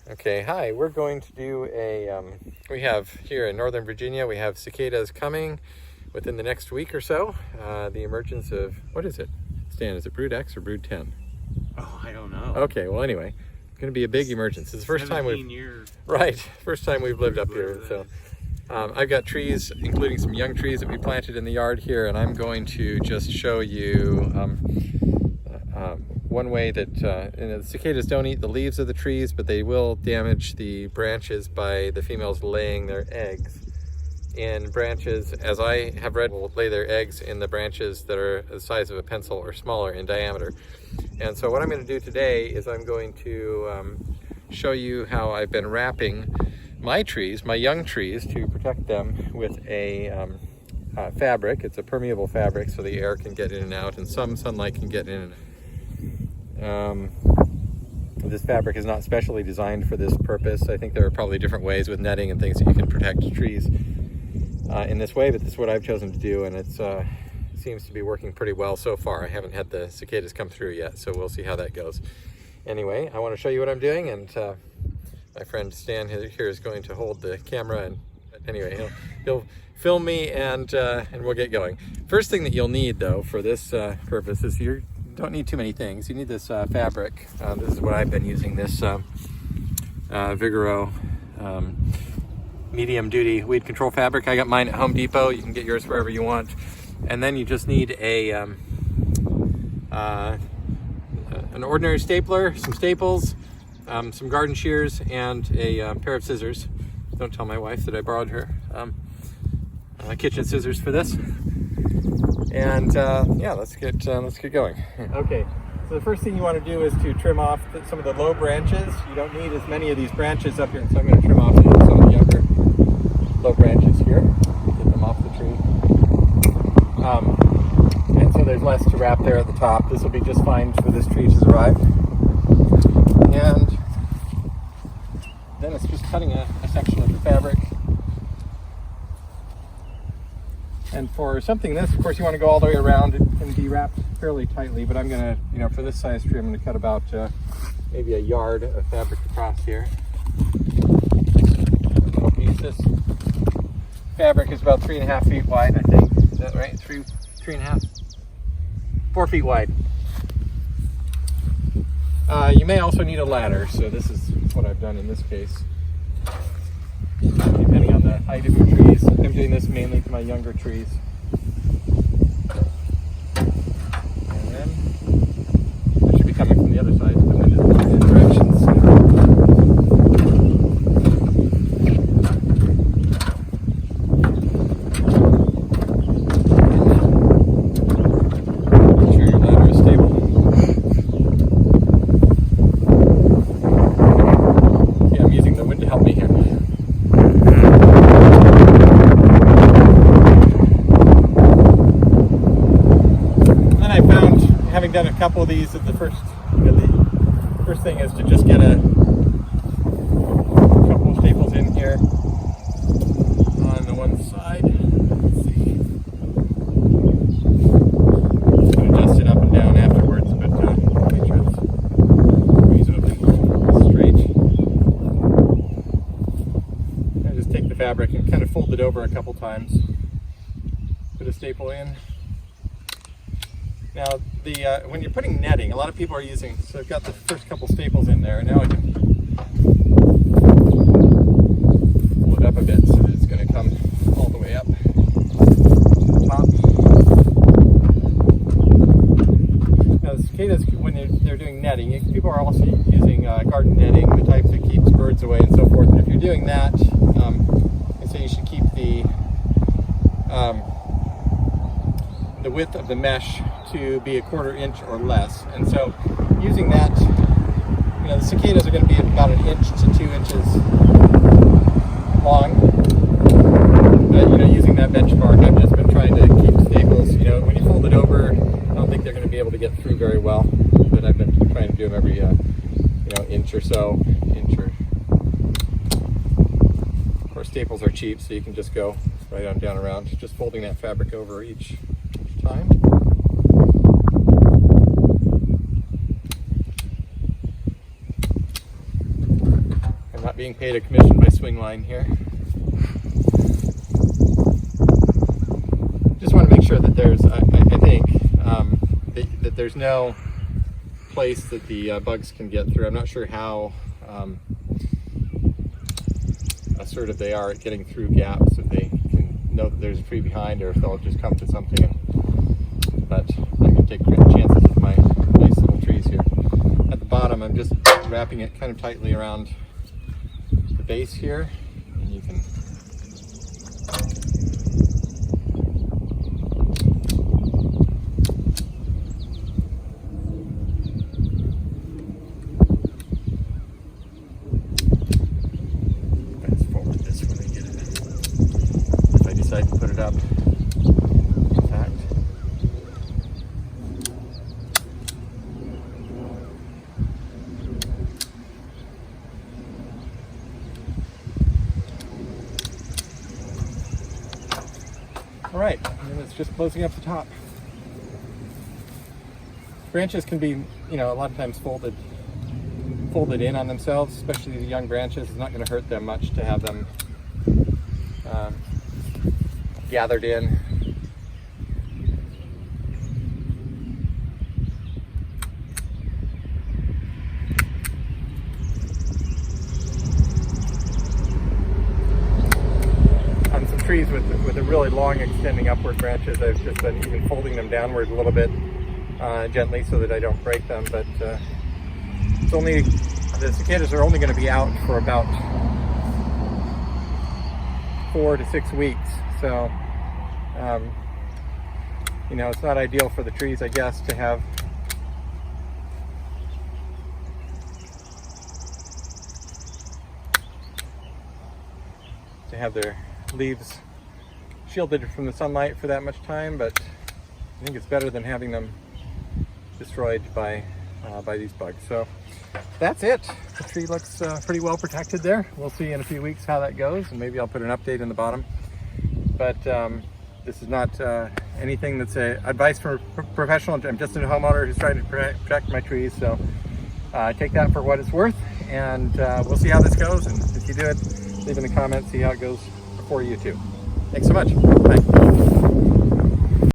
Okay, hi, we're going to do we have here in Northern Virginia, we have cicadas coming within the next week or so. The emergence of, what is it? Stan, is it brood X or brood 10? Oh, I don't know. Okay, well anyway, it's going to be a big emergence. It's the first time first time we've lived up here. So I've got trees, including some young trees that we planted in the yard here, and I'm going to just show you one way that the cicadas don't eat the leaves of the trees, but they will damage the branches by the females laying their eggs in branches, as I have read, will lay their eggs in the branches that are the size of a pencil or smaller in diameter. And so what I'm going to do today is I'm going to show you how I've been wrapping my trees, my young trees, to protect them with a fabric. It's a permeable fabric so the air can get in and out and some sunlight can get in and out. This fabric is not specially designed for this purpose. I think there are probably different ways with netting and things that you can protect trees in this way, but this is what I've chosen to do, and it seems to be working pretty well so far. I haven't had the cicadas come through yet, so we'll see how that goes. Anyway, I want to show you what I'm doing, and my friend Stan here is going to hold the camera, and anyway, he'll film me and we'll get going. First thing that you'll need, though, for this purpose is you don't need too many things. You need this fabric. This is what I've been using, this Vigoro medium duty weed control fabric. I got mine at Home Depot. You can get yours wherever you want. And then you just need an ordinary stapler, some staples, some garden shears, and a pair of scissors. Don't tell my wife that I borrowed her kitchen scissors for this. And yeah, let's get going. Okay, so the first thing you want to do is to trim off some of the low branches. You don't need as many of these branches up here, so I'm going to trim off some of the younger low branches here, get them off the tree. And so there's less to wrap there at the top. This will be just fine for this tree to survive. And then it's just cutting a section of the fabric. And for something this, of course, you want to go all the way around. It can be wrapped fairly tightly, but I'm going to, for this size tree, I'm going to cut about maybe a yard of fabric across here. This fabric is about 3.5 feet wide, I think. Is that right? 3.5? 4 feet wide. You may also need a ladder, so this is what I've done in this case. Depending on the height of your trees. I'm doing this mainly to my younger trees. And then I should be coming from the other side. The wind is blowing in directions. Make sure your ladder is stable. Okay, I'm using the wind to help me here. Having done a couple of these, the first thing is to just get a couple of staples in here on the one side. Let's see. I'm going to dust it up and down afterwards, but make sure it's reasonably straight. I just take the fabric and kind of fold it over a couple times. Put a staple in. Now, when you're putting netting, a lot of people are using, so I've got the first couple staples in there, and now I can pull it up a bit so that it's going to come all the way up to the top. Now, the cicadas, when they're doing netting, people are also using garden netting, the type that keeps birds away and so forth. And if you're doing that, I say you should keep the width of the mesh to be 1/4 inch or less. And so using that, the cicadas are going to be about 1 inch to 2 inches long. But using that benchmark, I've just been trying to keep staples. When you fold it over, I don't think they're going to be able to get through very well. But I've been trying to do them every inch or so. Of course, staples are cheap, so you can just go right on down around, just folding that fabric over each time. being paid a commission by Swingline here. Just want to make sure that there's, I think, that there's no place that the bugs can get through. I'm not sure how assertive they are at getting through gaps, if they can know that there's a tree behind, or if they'll just come to something. But I'm going to take chances with my nice little trees here. At the bottom, I'm just wrapping it kind of tightly around the base here, and you can fast forward this when I get it. If I decide to put it up intact. All right, and it's just closing up the top. Branches can be, a lot of times folded in on themselves, especially the young branches. It's not going to hurt them much to have them gathered in. On some trees with a really long extending upward branches, I've just been even folding them downward a little bit gently so that I don't break them, but the cicadas are only going to be out for about 4 to 6 weeks, so it's not ideal for the trees, I guess, to have their leaves shielded from the sunlight for that much time, but I think it's better than having them destroyed by these bugs. So that's it. The tree looks pretty well protected there. We'll see in a few weeks how that goes, and maybe I'll put an update in the bottom. But this is not anything that's advice for a professional. I'm just a homeowner who's trying to protect my trees, so take that for what it's worth, and we'll see how this goes. And if you do it, leave in the comments, see how it goes for you too. Thanks so much. Bye.